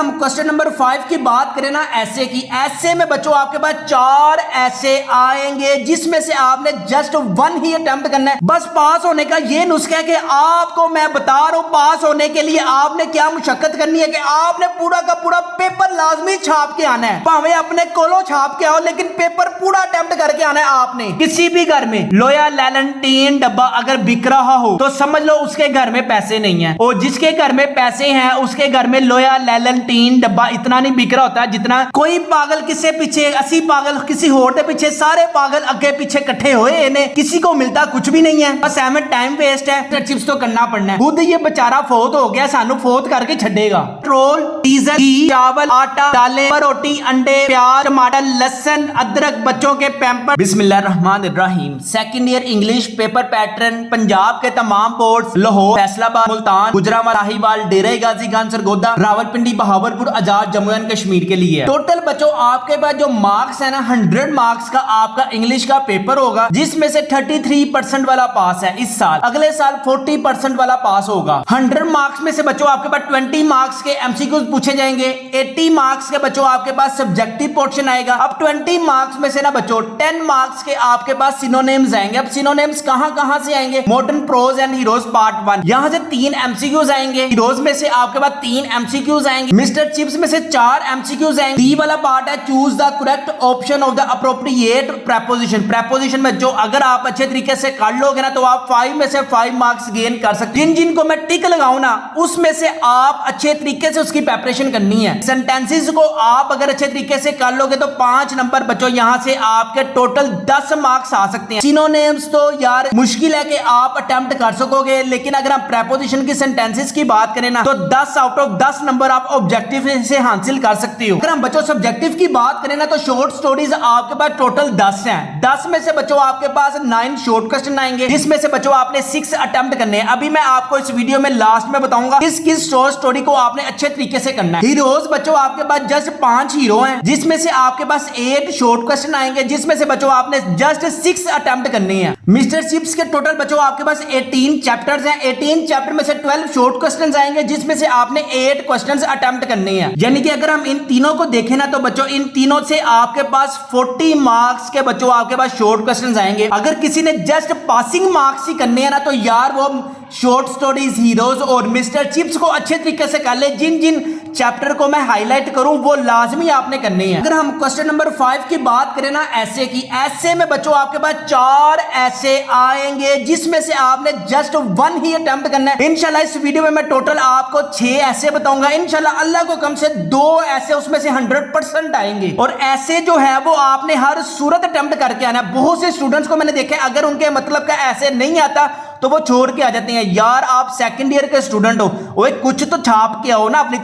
हम question number 5 की बात करें ना ऐसे की, ऐसे में बच्चों आपके पास 4 ऐसे आएंगे जिसमें से आपने जस्ट 1 ही अटेम्प्ट करना है। बस पास होने का ये नुस्खा है कि आपको मैं बता रहा हूं पास होने के लिए आपने क्या मुशक्कत करनी है कि आपने पूरा का पूरा पेपर लाजमी छाप के आना है। भावे अपने कोलो छाप के आओ लेकिन पेपर पूरा अटेम्प्ट करके आना है आपने। किसी भी घर में लोया लैलन टीन डब्बा अगर बिक रहा हो तो समझ लो उसके घर में पैसे नहीं है, और जिसके घर में पैसे हैं उसके घर में लोया लैलन टीन डब्बा इतना नहीं बिक रहा होता जितना कोई पागल किसी पीछे 80 पागल किसी होर के पीछे, सारे पागल आगे पीछे इकट्ठे हुए इन्हें किसी को मिलता कुछ भी नहीं है। बस एम टाइम वेस्ट है, चिप्स तो करना पड़ना है। खुद ये बेचारा फोत हो गया, सानू फोत करके छड़ेगा। पेट्रोल, डीजल, घी, चावल, आटा, दालें, रोटी, अंडे, प्याज, टमाटर, लहसुन, अदरक, बच्चों के पैम्पर। बिस्मिल्लाहिर्रहमानिर्रहीम। Second year English paper pattern Punjab के तमाम board Lahore, Faisalabad, Multan, Gujranwala, Sahiwal, Dera Ghazi Khan, Sargodha, Rawalpindi, Bahawalpur, Azad, Jammu and Kashmir के लिए। टोटल बच्चों आपके पास जो मार्क्स है ना 100 मार्क्स का आपका इंग्लिश का पेपर होगा जिसमें से 33% वाला पास है इस साल, अगले साल 40% वाला पास होगा। 100 मार्क्स में से बच्चों आपके पास 20 मार्क्स के एमसीक्यूज पूछे जाएंगे, 80 मार्क्स के बच्चों आपके पास सब्जेक्टिव पोर्शन आएगा। अब 20 मार्क्स में से ना बच्चों 10 मार्क्स के आपके पास सिनोनिम्स आएंगे। अब सिनोनिम्स कहां से आएंगे? Modern prose and heroes part 1, यहां से 3 एमसीक्यूज आएंगे। हीरोज में से आपके पास 3 एमसीक्यूज आएंगे। मिस्टर चिप्स में से 4 एमसीक्यूज आएंगे। डी वाला पार्ट है choose the correct option of the appropriate preposition. Preposition में जो अगर आप अच्छे तरीके से कर लोगे ना तो आप 5 में से 5 मार्क्स गेन कर सकते हैं। जिनको मैं टिक लगाऊं ना उसमें से आप अच्छे तरीके से उसकी प्रिपरेशन करनी है। सेंटेंसेस को आप अगर अच्छे तरीके से कर लोगे तो 5 नंबर बच्चों यहां से आपके टोटल 10 मार्क्स आ सकते हैं। सिनोनिम्स तो यार मुश्किल है कि आप अटेम्प्ट कर सकोगे, लेकिन अगर हम प्रेपोजिशन की सेंटेंसेस की बात करें ना तो 10 आउट ऑफ 10 नंबर आप ऑब्जेक्टिव से हासिल कर सकते हो। अगर हम बच्चों सब्जेक्टिव की बात करें ना तो शॉर्ट स्टोरीज आपके पास टोटल 10 हैं। 10 में से बच्चों आपके पास 9 शॉर्ट क्वेश्चन आएंगे जिसमें से बच्चों आपने 6 अटेम्प्ट करने हैं। अभी मैं आपको इस वीडियो में लास्ट में बताऊंगा किस शॉर्ट स्टोरी को आपने अच्छे तरीके से करना है। हीरोज बच्चों आपके पास जस्ट 5 हीरो हैं जिसमें से आपके पास 8 शॉर्ट क्वेश्चन आएंगे जिसमें से बच्चों आपने जस्ट 6 अटेम्प्ट करने हैं। मिस्टर चिप्स के टोटल बच्चों आपके पास 18 चैप्टर्स हैं। 18 चैप्टर में से 12 शॉर्ट क्वेश्चंस आएंगे जिसमें से आपने 8 क्वेश्चंस अटेम्प्ट करने हैं। यानी कि अगर हम इन तीनों को देखें ना तो बच्चों इन तीनों से आपके पास 40 मार्क्स के बच्चों आपके पास शॉर्ट क्वेश्चंस आएंगे। अगर किसी ने जस्ट पासिंग मार्क्स ही करने हैं ना तो यार वो शॉर्ट स्टोरीज, हीरोज और मिस्टर चिप्स को अच्छे तरीके से कर ले। जिन चैप्टर को मैं हाईलाइट करूं वो लाजमी आपने करने हैं। अगर हम क्वेश्चन नंबर 5 की बात करें ना ऐसे की, ऐसे में बच्चों आपके पास 4 ऐसे आएंगे जिसमें से आपने जस्ट 1 ही अटेम्प्ट करना है। इंशाल्लाह इस वीडियो में मैं टोटल आपको 6 ऐसे बताऊंगा। इंशाल्लाह अल्लाह को कम से 2 ऐसे उसमें से 100% आएंगे, और ऐसे जो है वो आपने हर सूरत अटेम्प्ट करके आना है। बहुत से स्टूडेंट्स को मैंने देखा अगर उनके मतलब का ऐसे नहीं आता तो वो छोड़ के आ जाते हैं। यार आप सेकंड ईयर के स्टूडेंट हो, ओए कुछ तो छाप के आओ ना अपनी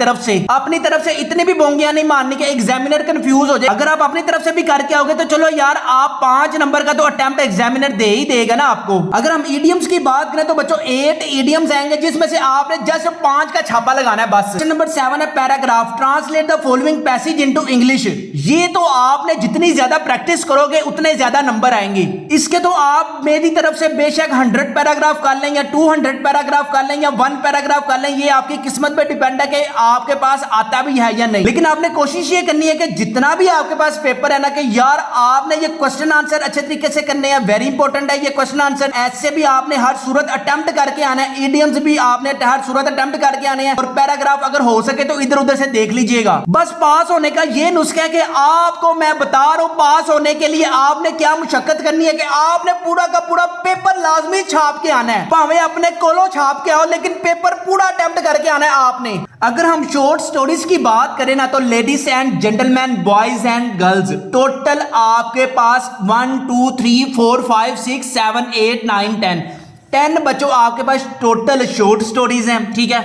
तरफ से इतने भी बोंगियां नहीं मारने के एग्जामिनर कंफ्यूज हो जाए। अगर आप अपनी तरफ से भी करके आओगे तो चलो यार आप 5 नंबर का तो अटेम्प्ट एग्जामिनर दे ही देगा ना आपको। अगर हम ईडियम्स की बात करें तो बच्चों 8 ईडियम्स आएंगे जिसमें से आपने जस्ट 5 का छापा लगाना है बस। नंबर 7 है paragraph, translate the following passage into English. ये तो आपने जितनी ज्यादा प्रैक्टिस करोगे उतने ज्यादा नंबर आएंगे। इसके तो आप मेरी तरफ से बेशक 100 पैराग्राफ कर लें या 200 पैराग्राफ कर लें या 1 पैराग्राफ कर लें, ये आपकी किस्मत पे डिपेंड है कि आपके पास आता भी है या नहीं। लेकिन आपने कोशिश ये करनी है कि जितना भी आपके पास पेपर है ना कि यार आपने ये क्वेश्चन आंसर अच्छे तरीके से करने हैं। वेरी इंपॉर्टेंट है ये क्वेश्चन आंसर। ऐसे भी आपने हर सूरत अटेम्प्ट करके आना है, ईडियम्स भी आपने हर सूरत अटेम्प्ट करके आने हैं, और पैराग्राफ अगर हो सके तो इधर उधर से देख लीजिएगा। बस पास होने का ये नुस्खा है कि आपको मैं बता रहा हूं पास होने के लिए आपने क्या मुशक्कत करनी है कि आपने पूरा का पूरा पेपर लाजमी छाप के आना है। भावे अपने कोलो छाप के आओ लेकिन पेपर पूरा अटेम्प्ट करके आना है आपने। अगर हम शॉर्ट स्टोरीज की बात करें ना तो ladies and gentleman, boys and girls, total आपके पास 1 2 3 4 5 6 7 8 9 10 बच्चों आपके पास टोटल शॉर्ट स्टोरीज हैं। ठीक है,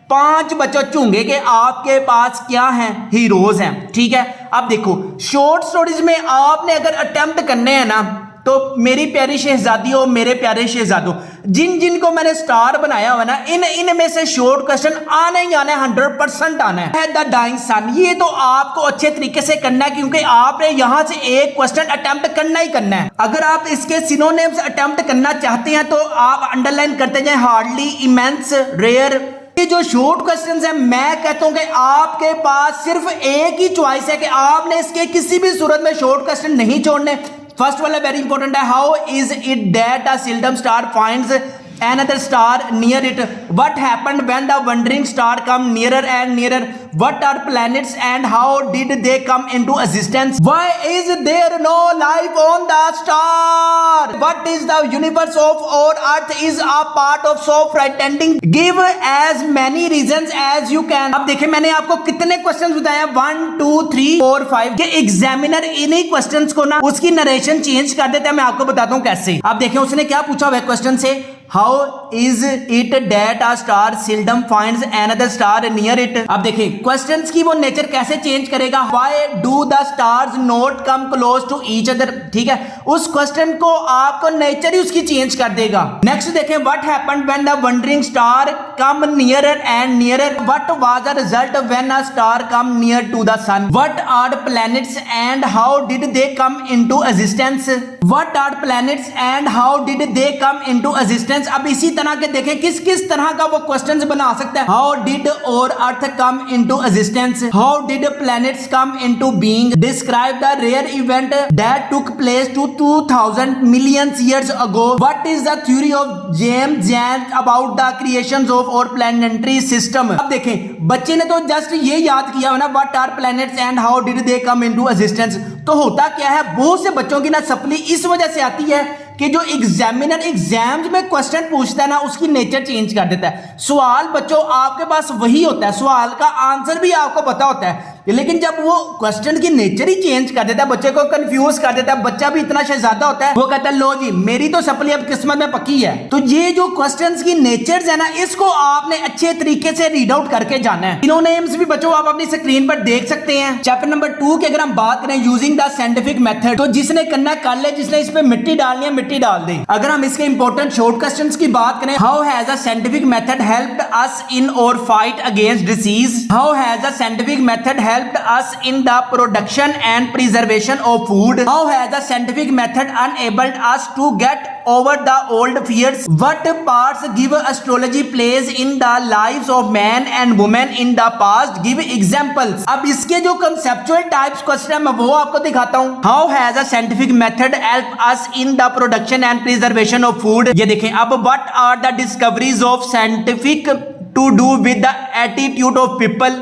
5 बच्चों चूंगे के आपके पास क्या हैं? हीरोज हैं। ठीक है, अब देखो शॉर्ट स्टोरीज में आपने अगर अटेम्प्ट करने हैं ना तो मेरी प्यारी शहजादियों, मेरे प्यारे शहजादों, जिन को मैंने स्टार बनाया हुआ ना इन में से शॉर्ट क्वेश्चन आना ही आना है, 100% आना है। द डाइंग सन, ये तो आपको अच्छे तरीके से करना है क्योंकि आपने यहां से एक क्वेश्चन अटेम्प्ट करना ही करना है। अगर आप इसके सिनोनिम्स अटेम्प्ट करना चाहते हैं तो आप अंडरलाइन करते जाए हार्डली, इमेंस, रेयर, ये जो शॉर्ट क्वेश्चंस है, मैं कहता हूं कि आपके पास सिर्फ एक ही चॉइस है कि आपने इसके किसी भी सूरत में शॉर्ट क्वेश्चन नहीं छोड़ने। फर्स्ट वाला वेरी इंपॉर्टेंट है, how is it that a seldom star finds another star near it? What happened when the wandering star come nearer and nearer? What are planets and how did they come into existence? Why is there no life on the star? What is the universe of our earth is a part of? So frightening. Give as many reasons as you can. अब देखिए मैंने आपको कितने questions बताए हैं, 1 2 3 4 5 के examiner इन्हीं questions को ना उसकी नरेशन चेंज कर देता है। मैं आपको बताता हूँ कैसे। आप देखिए उसने क्या पूछा हुआ है क्वेश्चन से, how is it that a star seldom finds another star near it. अब देखिए क्वेश्चंस की वो नेचर कैसे चेंज करेगा, why do the stars not come close to each other. ठीक है, उस क्वेश्चन को आपको नेचर ही उसकी चेंज कर देगा। नेक्स्ट देखें, what happened when the wandering star come nearer and nearer. What was the result when a star come near to the sun. What are planets and how did they come into existence. What are planets and how did they come into existence. अब इसी तरह के देखें किस किस तरह का वो क्वेश्चंस बना सकता है। हाउ डिड और earth come into existence, how did planets come into being, describe the rare event that took place to 2000 million years ago, what is the theory of James Jeans about the creations of our planetary system. अब देखें बच्चे ने तो just ये याद किया है ना, what are planets and how did they come into existence. तो होता क्या है, बहुत से बच्चों की ना सप्ली इस वजह से आती है कि जो एग्जामिनर एग्जाम्स में क्वेश्चन पूछता है ना उसकी नेचर चेंज कर देता है। सवाल बच्चों आपके पास वही होता है, सवाल का आंसर भी आपको पता होता है, लेकिन जब वो क्वेश्चन की नेचर ही चेंज कर देता है, बच्चे को कंफ्यूज कर देता है। बच्चा भी इतना शहजादा होता है, वो कहता है लो जी मेरी तो सप्ली अब किस्मत में पक्की है। तो ये जो क्वेश्चंस की नेचर्स है ना, इसको आपने अच्छे तरीके से रीड आउट करके जाना है। तीनों नेम्स भी बच्चों आप अपनी स्क्रीन पर देख सकते हैं। चैप्टर नंबर 2 की अगर हम बात करें, यूजिंग द साइंटिफिक मेथड, तो जिसने करना कर ले, जिसने इस पे मिट्टी डालनी है मिट्टी डाल दे। अगर हम इसके इंपॉर्टेंट शॉर्ट क्वेश्चंस की बात करें, how has a scientific method helped us in और fight against disease. How has a scientific method helped us in the production and preservation of food. How has a scientific method enabled us to get over the old fears. What parts give astrology plays in the lives of man and women in the past? Give examples. अब इसके जो conceptual types question है मैं वो आपको दिखाता हूँ। How has a scientific method helped us in the production and preservation of food? ये देखें। अब what are the discoveries of scientific to do with the attitude of people?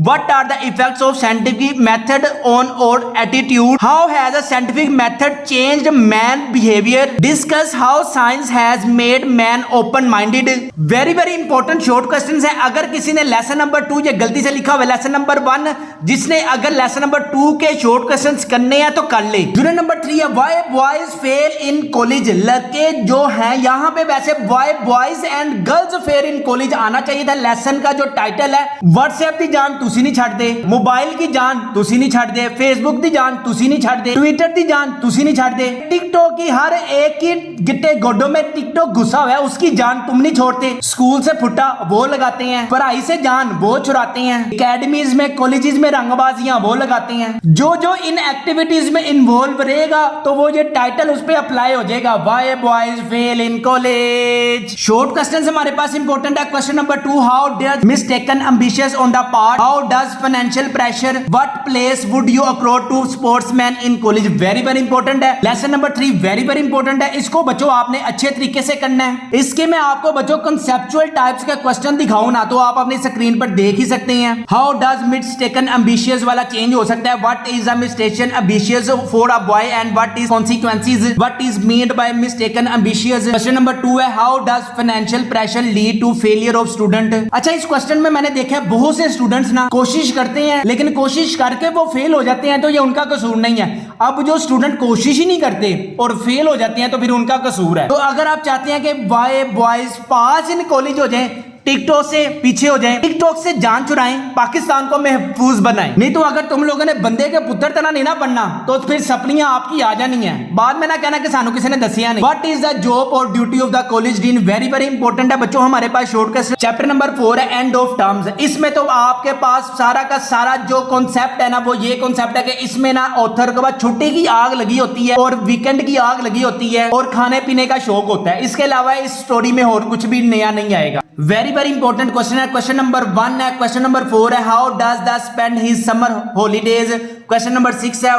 What are the effects of scientific method on our attitude? How has a scientific method changed man behavior? Discuss how science has made man open-minded. Very very important short questions है। अगर किसी ने lesson number 2 ये गलती से लिखा हुआ है लेसन नंबर 1, जिसने अगर लेसन नंबर 2 के शॉर्ट क्वेश्चंस करने हैं तो कर ले। यूनिट नंबर 3 है why boys fail in college. लड़के जो हैं यहाँ पे वैसे why boys and girls fail in college आना चाहिए था। लेसन का जो टाइटल है, व्हाट्सएप की जान ਤੁਸੀਂ नहीं छड़ दे, मोबाइल की जान ਤੁਸੀਂ नहीं छड़ दे, फेसबुक की जान ਤੁਸੀਂ नहीं छड़ दे, ट्विटर की जान ਤੁਸੀਂ नहीं छड़ दे, टिकटॉक की हर एक की गिट्टे गोडों में टिकटॉक घुसा हुआ है उसकी जान तुम नहीं छोड़ते। स्कूल से फुटा वो लगाते हैं, पढ़ाई से जान वो चुराते हैं, एकेडमीज में कॉलेजेस में रंगबाजियां वो लगाते हैं। जो जो इन एक्टिविटीज में इन्वॉल्व रहेगा तो वो ये टाइटल उस पर अप्लाई हो जाएगा, why boys fail in college. Short question हमारे पास इंपॉर्टेंट है। Question number 2, how does mistaken ambitious on the part, how does financial pressure, what place would you accord to sportsmen in college? very very important है। lesson number 3 very very important है। इसको बच्चों आपने अच्छे तरीके से करना है। इसके मैं आपको बच्चों conceptual types का क्वेश्चन दिखाऊं ना तो आप अपनी स्क्रीन पर देख ही सकते हैं। how does mistaken ambitious वाला चेंज हो सकता है, what is a mistaken ambitious for a boy and what is consequences, what is meant by mistaken ambitious। Question number 2 है how does financial pressure lead to failure of student। अच्छा इस question में मैंने देखा बहुत से स्टूडेंट्स ना कोशिश करते हैं लेकिन कोशिश करके वो फेल हो जाते हैं, तो ये उनका कसूर नहीं है। अब जो स्टूडेंट कोशिश ही नहीं करते और फेल हो जाते हैं तो फिर उनका कसूर है। तो अगर आप चाहते हैं कि Y boys pass in college हो जाएं, टिकटॉक से पीछे हो जाएं, टिकटॉक से जान चुराएं, पाकिस्तान को महफूज बनाएं, नहीं तो अगर तुम लोगों ने बंदे के पुत्र तना नहीं ना बनना तो फिर सपनियां आपकी आ जानी है। बाद में ना कहना कि सानू किसी ने दसिया नहीं। व्हाट इज द जॉब और duty of the college dean. Very very important है बच्चों हमारे पास शॉर्ट क्वेश्चन। चैप्टर नंबर 4 है एंड ऑफ टर्म्स। इसमें तो आपके पास सारा का सारा जो कॉन्सेप्ट है ना वो ये कॉन्सेप्ट है कि इसमें ना ऑथर के बाद छुट्टी की आग लगी होती है और वीकेंड की आग लगी होती है और खाने पीने का शौक होता है। इसके अलावा इस स्टोरी में और कुछ भी नया नहीं आएगा। वेरी वेरी इंपॉर्टेंट क्वेश्चन है। क्वेश्चन नंबर 1 है, क्वेश्चन नंबर 4 है, how does the spend his summer holidays. Question number 6 है,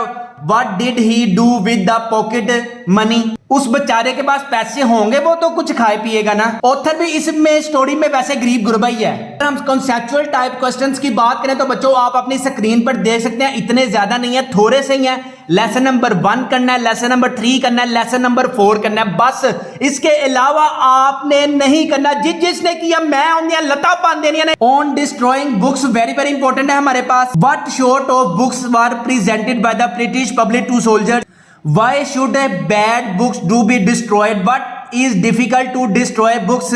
what did he do with the pocket money. उस बेचारे के पास पैसे होंगे, वो तो कुछ खाए पिएगा ना। ऑथर भी इसमें स्टोरी में वैसे गरीब गुरबा ही है। अगर हम कॉन्सेप्चुअल टाइप क्वेश्चंस की बात करें तो बच्चों आप अपनी स्क्रीन पर देख सकते हैं, इतने ज्यादा नहीं है, थोड़े से ही है। लेसन नंबर 1 करना है, लेसन नंबर 3 करना है, लेसन नंबर 4 करना है, बस इसके अलावा आपने नहीं करना। जिसने किया मैं उन्हें लता पान देनी है। On destroying books very very important है हमारे पास। What sort of books were presented by the British public to soldiers. Why should a bad books do be destroyed? What is difficult to destroy books?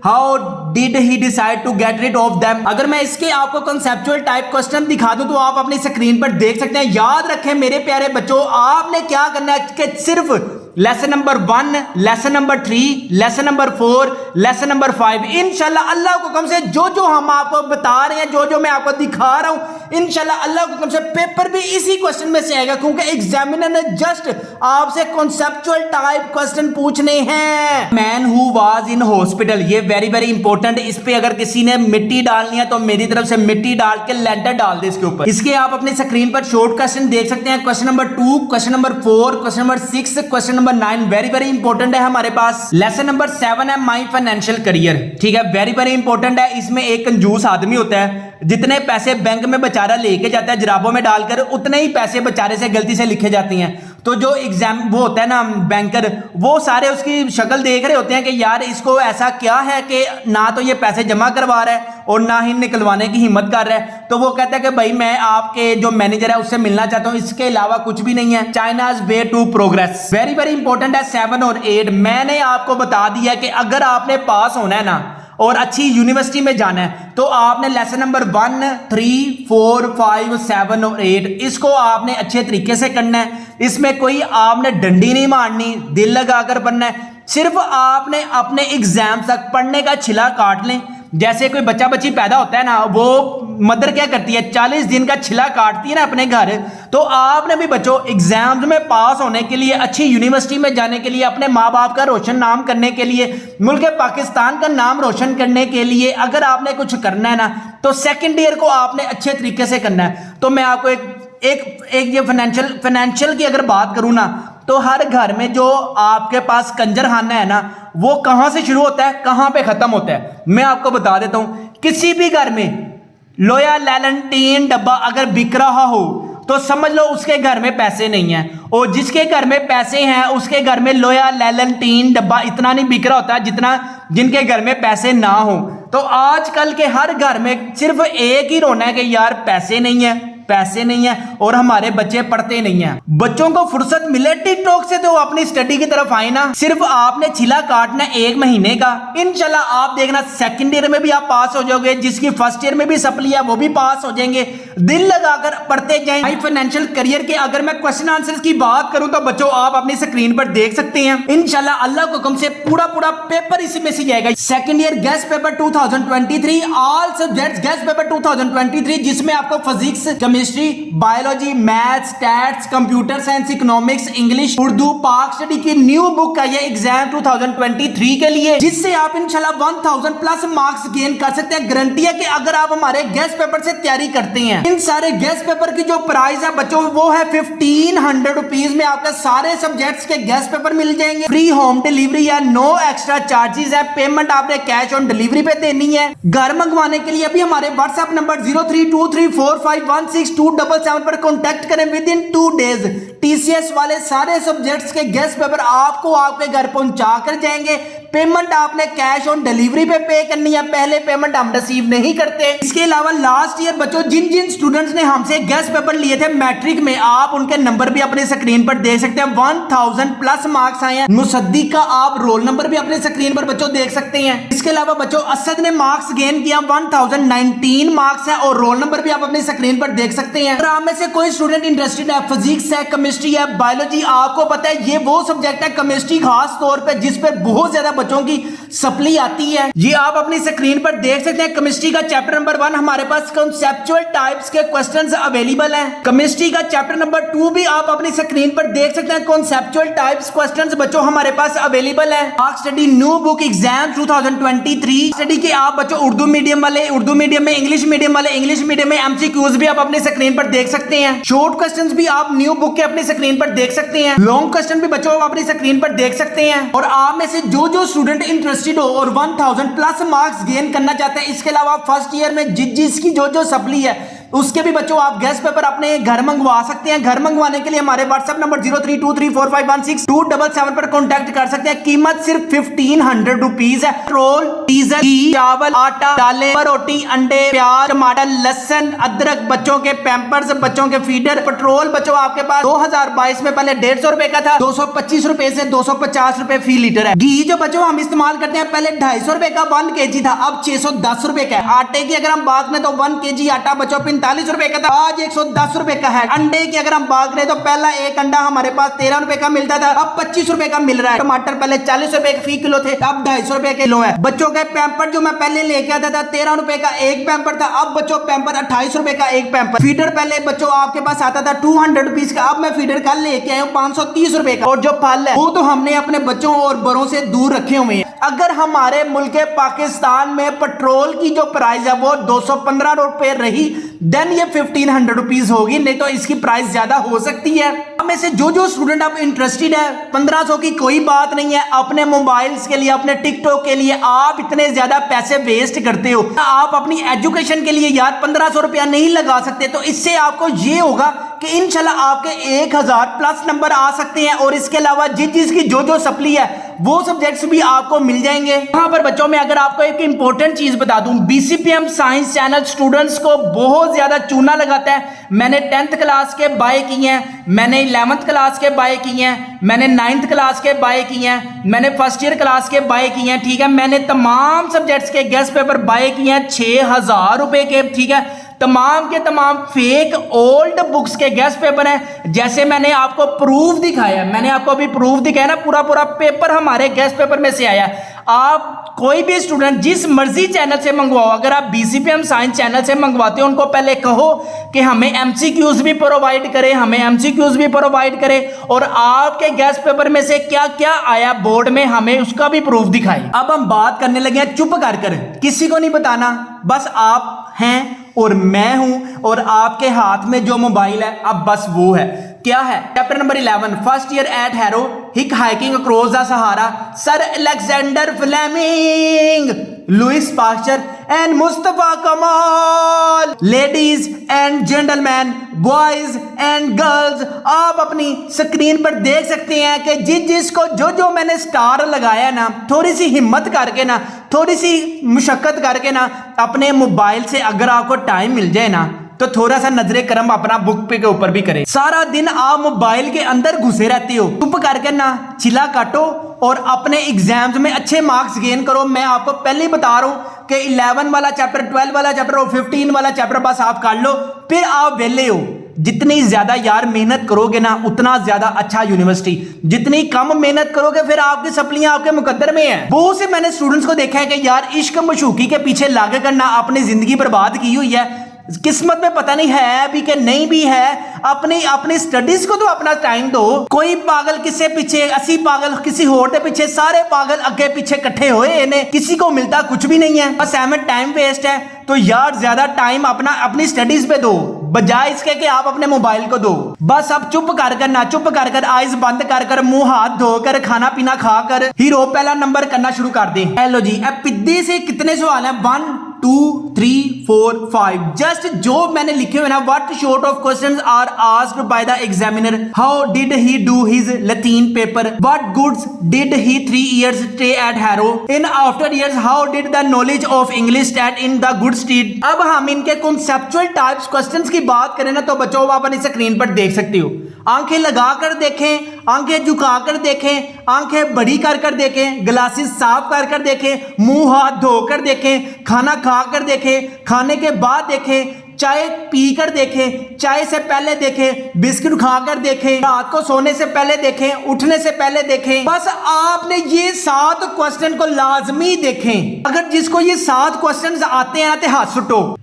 How did he decide to get rid of them? अगर मैं इसके आपको conceptual type question दिखा दूं तो आप अपनी screen पर देख सकते हैं। याद रखें मेरे प्यारे बच्चों, आपने क्या करना है कि सिर्फ lesson number 1, lesson number 3, lesson number 4, lesson number 5, इंशाल्लाह अल्लाह के हुक्म से जो जो हम आपको बता रहे हैं, जो जो मैं आपको दिखा रहा हूं, इंशाल्लाह अल्लाह के हुक्म से पेपर भी इसी क्वेश्चन में से आएगा, क्योंकि एग्जामिनर ने जस्ट आपसे कॉन्सेप्चुअल टाइप क्वेश्चन पूछने हैं। Man who was in hospital, ये वेरी वेरी इंपॉर्टेंट। इस पे अगर किसी ने मिट्टी डालनी है तो मेरी तरफ से मिट्टी डाल के लेंटर डाल दे इसके ऊपर। इसके आप अपनी स्क्रीन पर शॉर्ट क्वेश्चन देख सकते हैं। Question number 2, question number 4, question number 6, question number 9 very very important है हमारे पास। लेसन नंबर 7 है माई फाइनेंशियल करियर, ठीक है, वेरी वेरी इंपॉर्टेंट है। इसमें एक कंजूस आदमी होता है, जितने पैसे बैंक में बेचारा लेके जाता है जराबों में डालकर, उतने ही पैसे बेचारे से गलती से लिखे जाते हैं। तो जो एग्जाम वो होता है ना बैंकर, वो सारे उसकी शक्ल देख रहे होते हैं कि यार इसको ऐसा क्या है कि ना तो ये पैसे जमा करवा रहा है और ना ही निकलवाने की हिम्मत कर रहा है। तो वो कहता है कि भाई मैं आपके जो मैनेजर है उससे मिलना चाहता हूं, इसके अलावा कुछ भी नहीं है। China's way to progress very very important है। 7 और 8 मैंने आपको बता दिया कि अगर आपने पास होना है ना और अच्छी यूनिवर्सिटी में जाना है तो आपने लेसन नंबर 1, 3, 4, 5, 7 और 8 इसको आपने अच्छे तरीके से करना है। इसमें कोई आपने डंडी नहीं मारनी, दिल लगाकर पढ़ना है। सिर्फ आपने अपने एग्जाम तक पढ़ने का छिला काट लें। जैसे कोई बच्चा बच्ची पैदा होता है ना, वो मदर क्या करती है, 40 दिन का छिला काटती है ना अपने घर। तो आपने भी बच्चों एग्जाम्स में पास होने के लिए, अच्छी यूनिवर्सिटी में जाने के लिए, अपने माँ बाप का रोशन नाम करने के लिए, मुल्क पाकिस्तान का नाम रोशन करने के लिए अगर आपने कुछ करना है ना तो सेकेंड ईयर को आपने अच्छे तरीके से करना है। तो मैं आपको एक ये फाइनेंशियल की अगर बात करूं ना तो हर घर में जो आपके पास कंजरखाना है ना वो कहां से शुरू होता है, कहां पे खत्म होता है, मैं आपको बता देता हूं। किसी भी घर में लोया लैलन टीन डब्बा अगर बिक रहा हो तो समझ लो उसके घर में पैसे नहीं है, और जिसके घर में पैसे हैं उसके घर में लोया लैलन टीन डब्बा इतना नहीं बिक रहा होता जितना जिनके घर में पैसे ना हो। तो आजकल के हर घर में सिर्फ एक ही रोना है कि यार पैसे नहीं है, पैसे नहीं है और हमारे बच्चे पढ़ते नहीं हैं। बच्चों को फुर्सत मिले टिकटॉक से तो अपनी स्टडी की तरफ आए ना। सिर्फ आपने छिला काटना 1 महीने का, इंशाल्लाह आप देखना सेकंड ईयर में भी आप पास हो जाओगे, जिसकी फर्स्ट ईयर में भी सप्ली है वो भी पास हो जाएंगे। दिल लगाकर पढ़ते जाएं। हाई फाइनेंशियल करियर के अगर मैं क्वेश्चन आंसर्स की बात करूं तो बच्चों आप अपनी स्क्रीन पर देख सकते हैं। इंशाल्लाह अल्लाह के हुक्म से पूरा पेपर इसी में से जाएगा। Second year guest paper 2023, all subjects guest paper 2023, जिसमें आपको physics, chemistry, biology, maths, stats, computer science, economics, English, Urdu, पाक स्टडी की न्यू बुक का ये एग्जाम 2023 के लिए, जिससे आप इंशाल्लाह 1000 प्लस मार्क्स गेन कर सकते हैं। गारंटी है कि अगर आप हमारे गेस्ट पेपर से तैयारी करते हैं। इन सारे गेस्ट पेपर की जो प्राइस है बच्चों वो है 1500 रुपीज में आपके सारे सब्जेक्ट्स के गेस्ट पेपर मिल जाएंगे। फ्री होम डिलीवरी है, नो एक्स्ट्रा चार्जेस है, पेमेंट आपने कैश ऑन डिलीवरी पे देनी है। घर मंगवाने के लिए अभी हमारे व्हाट्सएप नंबर 0323451677 पर कॉन्टैक्ट करें। विद इन 2 डेज टीसीएस वाले सारे सब्जेक्ट्स के गेस्ट पेपर आपको आपके घर पहुंचा कर जाएंगे। पेमेंट आपने कैश ऑन डिलीवरी पे करनी है, पहले पेमेंट हम रिसीव नहीं करते। इसके अलावा लास्ट ईयर बच्चों जिन स्टूडेंट्स ने हमसे गेस्ट पेपर लिए थे मैट्रिक में, आप उनके नंबर भी अपने स्क्रीन पर देख सकते हैं। 1000 प्लस मार्क्स आए हैं। मुसद्दीक का आप रोल नंबर भी अपने स्क्रीन पर बच्चों देख सकते हैं। इसके अलावा बच्चों असद ने मार्क्स गेन किया, 1019 मार्क्स है और रोल नंबर भी आप अपने स्क्रीन पर देख सकते हैं। अगर आप में से कोई स्टूडेंट इंटरेस्टेड है, फिजिक्स है, केमिस्ट्री है, बायोलॉजी, आपको पता है ये वो सब्जेक्ट है केमिस्ट्री खास तौर पर जिस पर बहुत ज्यादा बच्चों की सप्ली आती है। ये आप अपनी स्क्रीन पर देख सकते हैं। केमिस्ट्री का चैप्टर नंबर 1 हमारे पास कॉन्सेप्चुअल टाइप्स के क्वेश्चंस अवेलेबल हैं। केमिस्ट्री का चैप्टर नंबर 2 भी आप अपनी स्क्रीन पर देख सकते हैं। कॉन्सेप्चुअल टाइप्स क्वेश्चंस बच्चों हमारे पास अवेलेबल है। Mark study new book exam 2023 study के आप बच्चों उर्दू मीडियम वाले उर्दू मीडियम में, इंग्लिश मीडियम वाले इंग्लिश मीडियम में एमसीक्यूज भी आप अपनी स्क्रीन पर देख सकते हैं। शॉर्ट क्वेश्चंस भी आप न्यू बुक के अपनी स्क्रीन पर देख सकते हैं। लॉन्ग क्वेश्चन भी बच्चों आप अपनी स्क्रीन पर देख सकते हैं। और आप में से जो स्टूडेंट इंटरेस्टेड हो और 1000 प्लस मार्क्स गेन करना चाहते हैं, इसके अलावा फर्स्ट ईयर में जिसकी जो सप्ली है उसके भी बच्चों आप गेस्ट पेपर अपने घर मंगवा सकते हैं। घर मंगवाने के लिए हमारे व्हाट्सएप नंबर 03234516 पर कॉन्टैक्ट कर सकते हैं। कीमत सिर्फ 1500 रुपीज है। पेट्रोल, डीजल, चावल, आटा, दालें, रोटी, अंडे, प्याज, टमाटर, लहसुन, अदरक, बच्चों के पैंपर्स, बच्चों के फीडर। पेट्रोल बच्चों आपके पास 2022 में पहले 150 रुपए का था, 225 रुपए से 250 रुपए फी लीटर है। घी जो बच्चों हम इस्तेमाल करते हैं पहले 250 रुपए का 1 kg था, अब 610 रुपए का है। आटे की अगर हम बात करें तो 1 kg आटा बच्चों 45 रुपए का था, आज 110 रुपए का है। अंडे की अगर हम बात करें तो पहला एक अंडा हमारे पास 13 रुपए का मिलता था, अब 25 रुपए का मिल रहा है। टमाटर पहले 40 रुपए फी किलो थे, अब 250 रुपए किलो है। बच्चों के पैम्पर जो मैं पहले लेके आता था 13 रुपए का एक पैम्पर था, अब बच्चों पैम्पर 28 रुपए का एक पैम्पर। फीडर पहले बच्चों आपके पास आता था 200 रुपीज का, अब मैं फीडर कल लेके आया हूँ 530 रुपए का। और जो फल है वो तो हमने अपने बच्चों और बड़ों से दूर रखे हुए हैं। अगर हमारे मुल्क पाकिस्तान में पेट्रोल की जो प्राइस है वो 215 रुपए रही, देन ये 1500 रुपीज होगी, नहीं तो इसकी प्राइस ज्यादा हो सकती है। में से जो स्टूडेंट आप इंटरेस्टेड है, 1500 की कोई बात नहीं है। अपने मोबाइल्स के लिए, अपने टिकटॉक के लिए आप इतने ज्यादा पैसे वेस्ट करते हो, आप अपनी एजुकेशन के लिए यार 1500 रुपया नहीं लगा सकते, तो इससे आपको ये होगा कि इंशाल्लाह आपके 1000 प्लस नंबर आ सकते हैं। और इसके अलावा जिसकी जो सप्ली है वो सब्जेक्ट्स भी आपको मिल जाएंगे। यहाँ पर बच्चों में अगर आपको एक इंपॉर्टेंट चीज बता दूं, बीसीपीएम साइंस चैनल स्टूडेंट्स को बहुत ज्यादा चूना लगाता है। मैंने 10th क्लास के बाय किए हैं, मैंने 11th क्लास के बाय किए हैं, मैंने 9th क्लास के बाय किए हैं, मैंने फर्स्ट ईयर क्लास के बाय किए हैं, ठीक है। मैंने तमाम सब्जेक्ट्स के गेस्ट पेपर बाय किए हैं 6000 रुपए के, ठीक है। तमाम के तमाम फेक ओल्ड बुक्स के गेस्ट पेपर हैं, जैसे मैंने आपको प्रूफ दिखाया, मैंने आपको अभी प्रूफ दिखाया ना, पूरा पेपर हमारे गेस्ट पेपर में से आया। आप कोई भी स्टूडेंट जिस मर्जी चैनल से मंगवाओ, अगर आप बीसीपीएम साइंस चैनल से मंगवाते हो, उनको पहले कहो कि हमें एमसीक्यूज भी प्रोवाइड करें, हमें एमसीक्यूज भी प्रोवाइड करें, और आपके गेस्ट पेपर में से क्या क्या आया बोर्ड में हमें उसका भी प्रूफ दिखाई। अब हम बात करने लगे हैं चुप कर, किसी को नहीं बताना, बस आप हैं और मैं हूं, और आपके हाथ में जो मोबाइल है अब बस वो है। क्या है? Chapter number 11, first year at Harrow, hitch hiking across the Sahara, sir Alexander Fleming, Louis Pasteur and Mustafa Kemal. Ladies and gentleman, boys and girls, आप अपनी स्क्रीन पर देख सकते हैं कि जिसको जो मैंने स्टार लगाया ना, थोड़ी सी हिम्मत करके ना, थोड़ी सी मुशक्कत करके ना, अपने मोबाइल से अगर आपको टाइम मिल जाए ना, तो थोड़ा सा नजरे करम अपना बुक पे के ऊपर भी करें। सारा दिन आप मोबाइल के अंदर घुसे रहते हो, चुप करके ना चिल्ला काटो और अपने एग्जाम्स में अच्छे मार्क्स गेन करो। मैं आपको पहले ही बता रहा हूं कि 11 वाला चैप्टर, 12 वाला चैप्टर और 15 वाला चैप्टर बस आप कर लो, फिर आप वेले हो। जितनी ज्यादा यार मेहनत करोगे ना, उतना ज्यादा अच्छा यूनिवर्सिटी। जितनी कम मेहनत करोगे फिर आपकी सप्लियां आपके मुकद्दर में है। बहुत से मैंने स्टूडेंट्स को देखा है कि यार इश्क मशूकी के पीछे लागे करना अपनी जिंदगी बर्बाद की हुई है। किस्मत में पता नहीं है भी कि नहीं भी है। अपनी स्टडीज को तो अपना टाइम दो। कोई पागल किसी पीछे, 80 पागल किसी होर के पीछे, सारे पागल अगे पीछे इकट्ठे हुए, इन्हें किसी को मिलता कुछ भी नहीं है, बस एम टाइम वेस्ट है। तो यार ज्यादा टाइम अपनी स्टडीज पे दो, बजाय इसके कि आप अपने मोबाइल को दो। बस अब चुप कर ना, चुप कर आइज बंद कर मुंह हाथ धोकर खाना पीना खाकर हीरो पहला नंबर करना शुरू कर दे। हेलो जी, अब पिद्दी से कितने सवाल हैं? 1 2 3 4 5। जस्ट जो मैंने लिखे हुए ना, what sort of questions are asked by the examiner, how did he do his Latin paper, what goods did he 3 years stay at Harrow, in after years how did the knowledge of English stat in the good street. अब हम इनके conceptual types questions की बात करें ना, तो बच्चों आप अपनी स्क्रीन पर देख सकते हो। आंखें लगाकर देखें, आंखें झुकाकर देखें, आंखें बड़ी कर देखें, ग्लासेस साफ कर देखें, मुंह हाथ धोकर देखें, खाना खाकर देखें, खाने के बाद देखें, चाय पीकर देखें, चाय से पहले देखें, बिस्किट खाकर देखें, रात को सोने से पहले देखें, उठने से पहले देखें। बस आपने ये 7 क्वेश्चन को लाजमी देखें। अगर जिसको ये 7 क्वेश्चन आते हैं ना हाथ सुटो,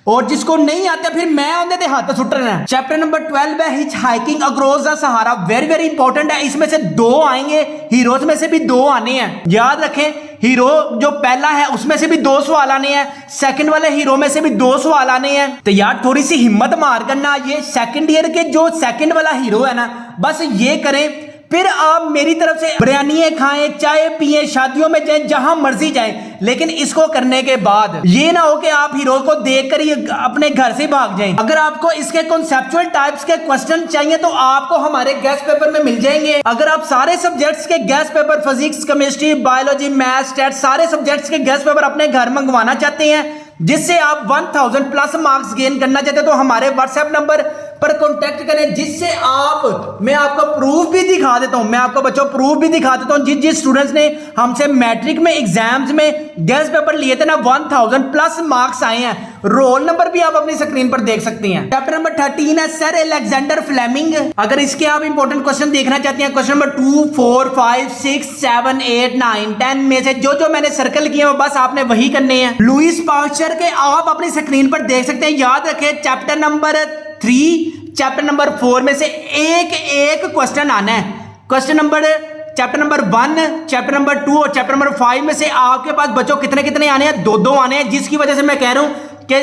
और जिसको नहीं आता फिर मैं उन्हें ते हाथ सुट रहा है। चैप्टर नंबर 12 है hitch hiking across the Sahara. Very very important है। इसमें से 2 आएंगे, हीरोज में से भी 2 आने हैं। याद रखें, हीरो जो पहला है उसमें से भी 2 सवाल आने हैं, सेकंड वाले हीरो में से भी 2 सवाल आने हैं। तो यार थोड़ी सी हिम्मत मार करना, ये सेकंड ईयर के जो सेकंड वाला हीरो है ना, बस ये करें, फिर आप मेरी तरफ से बिरयानी खाएं, चाय पिए, शादियों में जाएं, जहां मर्जी जाएं, लेकिन इसको करने के बाद ये ना हो कि आप हीरो को देखकर ही अपने घर से भाग जाएं। अगर आपको इसके कॉन्सेप्चुअल टाइप्स के क्वेश्चन चाहिए तो आपको हमारे गेस्ट पेपर में मिल जाएंगे। अगर आप सारे सब्जेक्ट्स के guess paper, physics, chemistry, biology, maths, stat, सारे सब्जेक्ट्स के गेस्ट पेपर अपने घर मंगवाना चाहते हैं, जिससे आप 1000 प्लस मार्क्स गेन करना चाहते हैं, तो हमारे व्हाट्सएप नंबर पर कांटेक्ट करें, जिससे मैं आपको प्रूफ भी दिखा देता हूं। मैं आपको बच्चों प्रूफ भी दिखा देता हूं। जिस स्टूडेंट्स ने हमसे मैट्रिक में एग्जाम्स में गेस्ट पेपर लिए थे ना, 1000 प्लस मार्क्स आए हैं। रोल नंबर भी आप अपनी स्क्रीन पर देख सकते हैं। चैप्टर नंबर 13 है सर अलेक्जेंडर फ्लेमिंग। अगर इसके आप इंपॉर्टेंट क्वेश्चन देखना चाहते हैं, क्वेश्चन नंबर 2, 4, 5, 6, 7, 8, 9, 10 में से जो मैंने सर्कल किए हैं बस आपने वही करने हैं। लुईस पास्चर के आप अपनी स्क्रीन पर देख सकते हैं। याद रखें, चैप्टर नंबर 3, चैप्टर नंबर 4 में से एक क्वेश्चन आना है। Question number chapter number 1, chapter number 2 और चैप्टर नंबर 5 में से आपके पास बच्चों कितने आने हैं? 2 आने हैं, जिसकी वजह से मैं कह रहा हूं कि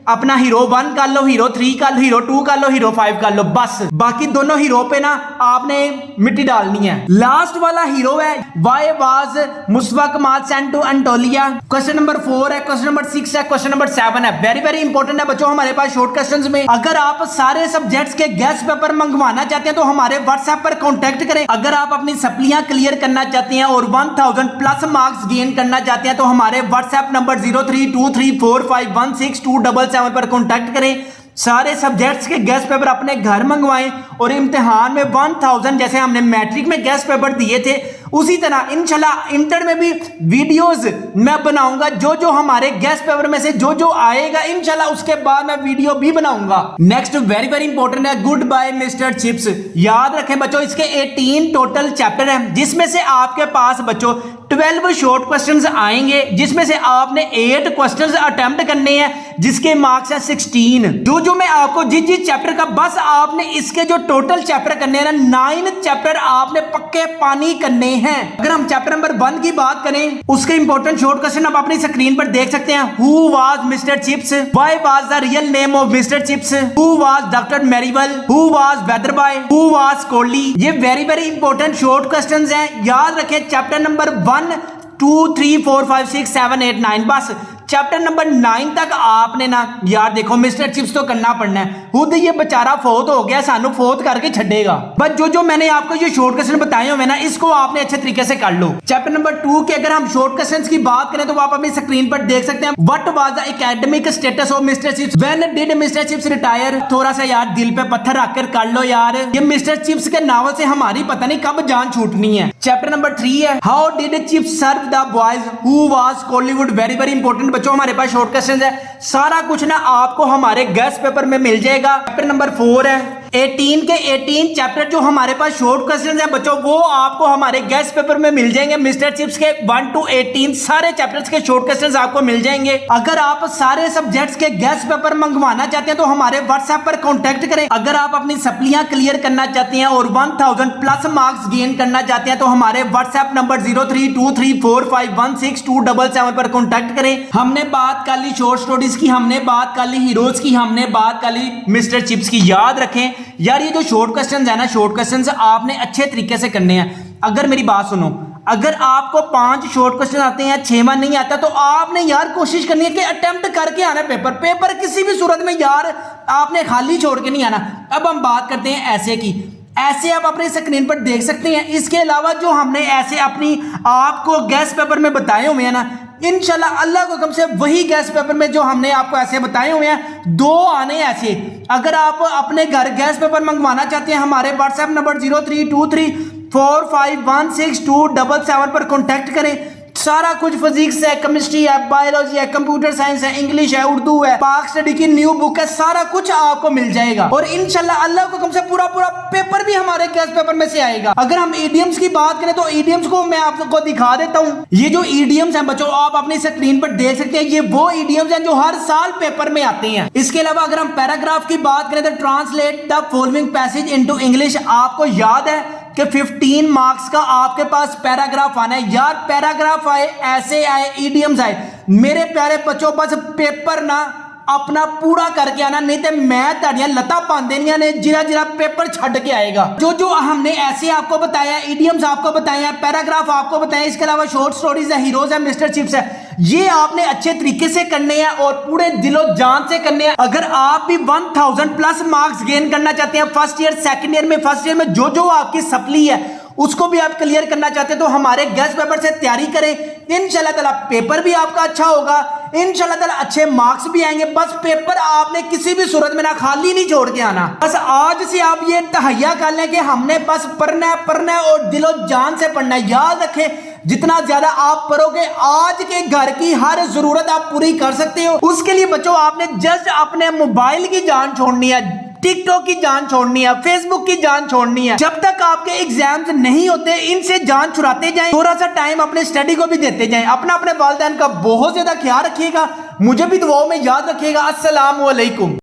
अपना हीरो 1 कर लो, हीरो 3 कर लो, हीरो 2 कर लो, हीरो 5 कर लो, बस बाकी दोनों हीरो पे ना आपने मिट्टी डालनी है। लास्ट वाला हीरो है Y was Mustafa Kemal sent to Anatolia. Question number 4 है, क्वेश्चन नंबर 6 है, क्वेश्चन नंबर 7 है। वेरी वेरी इंपॉर्टेंट है बच्चों हमारे पास शॉर्ट क्वेश्चंस में। अगर आप सारे सब्जेक्ट्स के गेस्ट पेपर मंगवाना चाहते हैं तो हमारे व्हाट्सएप पर कॉन्टेक्ट करें। अगर आप अपनी सप्लियां क्लियर करना चाहते हैं और 1000 प्लस मार्क्स गेन करना चाहते हैं तो हमारे व्हाट्सएप नंबर 0323451627 पर कॉन्टैक्ट करें। सारे सब्जेक्ट्स के गेस्ट पेपर अपने घर मंगवाएं और इम्तिहान में 1000 जैसे हमने मैट्रिक में गेस्ट पेपर दिए थे उसी तरह इंशाल्लाह इंटर में भी वीडियोस मैं बनाऊंगा। जो हमारे गेस्ट पेपर में से जो आएगा इंशाल्लाह उसके बाद मैं वीडियो भी बनाऊंगा। नेक्स्ट वेरी वेरी इंपॉर्टेंट है गुड बाय मिस्टर चिप्स। याद रखें बच्चों, इसके 18 टोटल चैप्टर हैं, जिसमें से आपके पास बच्चों 12 शॉर्ट क्वेश्चंस आएंगे, जिसमें से आपने 8 क्वेश्चंस अटेम्प्ट करने हैं, जिसके मार्क्स है 16। जो मैं आपको जिस चैप्टर का बस आपने इसके जो टोटल चैप्टर करने हैं ना, 9 चैप्टर आपने पक्के पानी करने हैं। अगर हम चैप्टर नंबर 1 की बात करें, उसके इंपॉर्टेंट शॉर्ट क्वेश्चन आप अपनी स्क्रीन पर देख सकते हैं। Who was Mister Chips? Why was the real name of Mister Chips? Who was Doctor Merivale? Who was Wetherby? Who was Colley? ये very very important short questions हैं। याद रखें चैप्टर नंबर 1, 2, 3, 4, 5, 6, 7, 8, 9 बस chapter number 9 तक आपने ना यार देखो मिस्टर चिप्स तो करना पड़ना है। खुद ये बेचारा फोत हो गया, सानू फोत करके छड़ेगा। बस जो मैंने आपको ये शॉर्ट क्वेश्चन बताए हुए ना, इसको आपने अच्छे तरीके से कर लो। चैप्टर नंबर 2 के अगर हम शॉर्ट क्वेश्चंस की बात करें तो आप अपनी स्क्रीन पर देख सकते हैं। What was the academic status of Mister chips? When did mister chips retire? थोड़ा सा यार दिल पे पत्थर रखकर कर लो यार, ये मिस्टर चिप्स के नावल से हमारी पता नहीं कब जान छूटनी है। चैप्टर नंबर 3 है how did Chips serve the boys? Who was Kollywood? Very very important बच्चों हमारे पास शॉर्ट क्वेश्चन है, सारा कुछ ना आपको हमारे गेस्ट पेपर में मिल जाएगा। चैप्टर नंबर 4 है 18 के 18 चैप्टर जो हमारे पास शॉर्ट क्वेश्चन है बच्चों, वो आपको हमारे गेस्ट पेपर में मिल जाएंगे। मिस्टर चिप्स के 1 to 18 सारे चैप्टर्स के शॉर्ट क्वेश्चन आपको मिल जाएंगे। अगर आप सारे सब्जेक्ट्स के गेस्ट पेपर मंगवाना चाहते हैं तो हमारे व्हाट्सएप पर कॉन्टेक्ट करें। अगर आप अपनी सप्लियां क्लियर करना चाहते हैं और 1000 प्लस मार्क्स गेन करना चाहते हैं तो हमारे व्हाट्सएप नंबर 0323451627 पर कॉन्टेक्ट करें। हमने बात कर ली शॉर्ट स्टोरीज की, हमने बात कर ली हीरोज की, हमने बात कर ली मिस्टर चिप्स की। याद रखें यार, ये जो शॉर्ट क्वेश्चंस है ना, शॉर्ट क्वेश्चंस आपने अच्छे तरीके से करने हैं। अगर मेरी बात सुनो, अगर आपको 5 शॉर्ट क्वेश्चन आते हैं, 6वां नहीं आता, तो आपने यार कोशिश करनी है कि अटेम्प्ट करके आना पेपर किसी भी सूरत में यार आपने खाली छोड़ के नहीं आना। अब हम बात करते हैं ऐसे की। ऐसे आप अपने स्क्रीन पर देख सकते हैं। इसके अलावा जो हमने ऐसे अपनी आपको गेस्ट पेपर में बताए हुए हैं ना, इंशाल्लाह अल्लाह को कम से वही गेस्ट पेपर में जो हमने आपको ऐसे बताए हुए हैं 2 आने ऐसे। अगर आप अपने घर गेस्ट पेपर मंगवाना चाहते हैं, हमारे व्हाट्सएप नंबर 0323451627 पर कॉन्टैक्ट करें। सारा कुछ फिजिक्स है, केमिस्ट्री है, बायोलॉजी है, कंप्यूटर साइंस है, इंग्लिश है, उर्दू है, पाक स्टडी की न्यू बुक है, सारा कुछ आपको मिल जाएगा। और इंशाल्लाह अल्लाह को कम से पूरा पेपर भी हमारे गेस्ट पेपर में से आएगा। अगर हम ईडीएम्स की बात करें तो ईडीएम्स को मैं आपको दिखा देता हूँ। ये जो ईडीएम्स हैं बच्चों, आप अपनी स्क्रीन पर देख सकते हैं, ये वो ईडीएम्स हैं जो हर साल पेपर में आते हैं। इसके अलावा अगर हम पैराग्राफ की बात करें तो translate the following passage into English, आपको याद है कि 15 मार्क्स का आपके पास पैराग्राफ आना है। यार पैराग्राफ आए, ऐसे आए, ईडीएम्स आए, मेरे प्यारे बच्चों बस पेपर ना अपना पूरा करके आना, नहीं तो मैं ताड़ियां लता पांदेनिया ने जिरा जिरा पेपर छड़ के आएगा। जो जो हमने ऐसे आपको बताया, ईडीएम्स आपको बताया, पैराग्राफ आपको बताया, इसके अलावा शॉर्ट स्टोरीज है, हीरोज है, मिस्टर चिप्स है, ये आपने अच्छे तरीके से करने हैं और पूरे दिलो जान से करने हैं। अगर आप भी 1000 प्लस मार्क्स गेन करना चाहते हैं फर्स्ट ईयर, सेकंड ईयर में, फर्स्ट ईयर में जो जो आपकी सप्ली है उसको भी आप क्लियर करना चाहते हैं तो हमारे गेस्ट पेपर से तैयारी करें। इंशाल्लाह ताला पेपर भी आपका अच्छा होगा, इंशाल्लाह ताला अच्छे मार्क्स भी आएंगे। बस पेपर आपने किसी भी सूरत में ना खाली नहीं छोड़ के आना। बस आज से आप ये तहैया कर लें कि हमने बस पढ़ना है और दिलो जान से पढ़ना है। याद रखें, जितना ज्यादा आप पढ़ोगे आज के घर की हर जरूरत आप पूरी कर सकते हो। उसके लिए बच्चों आपने जस्ट अपने मोबाइल की जान छोड़नी है, टिकटॉक की जान छोड़नी है, फेसबुक की जान छोड़नी है। जब तक आपके एग्जाम्स नहीं होते इनसे जान छुड़ाते जाएं, थोड़ा सा टाइम अपने स्टडी को भी देते जाएं। अपने वालिदैन का बहुत ज्यादा ख्याल रखिएगा, मुझे भी दुआओं में याद रखिएगा। अस्सलाम वालेकुम।